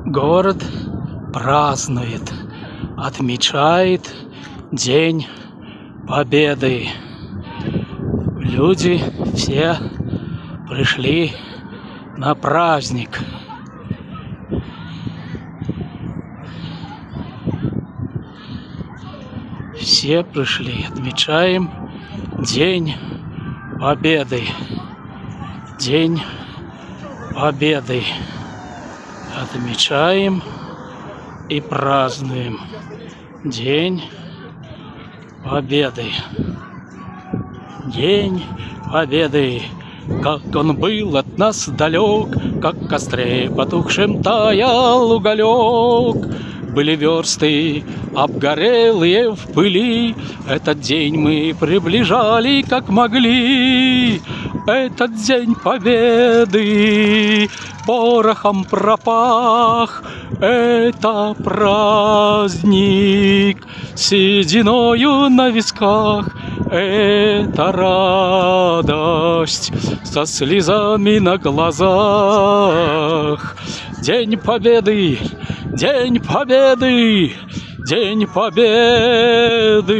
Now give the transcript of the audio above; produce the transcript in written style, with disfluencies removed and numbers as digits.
Город празднует, отмечает День Победы. Люди все пришли на праздник. Все пришли, отмечаем День Победы. День Победы. Отмечаем и празднуем День Победы. День Победы. Как он был от нас далек, как в костре потухшем таял уголек. Были версты обгорелые в пыли, этот день мы приближали как могли. Этот день Победы порохом пропах, это праздник сединою на висках, это радость со слезами на глазах. День Победы, День Победы, День Победы.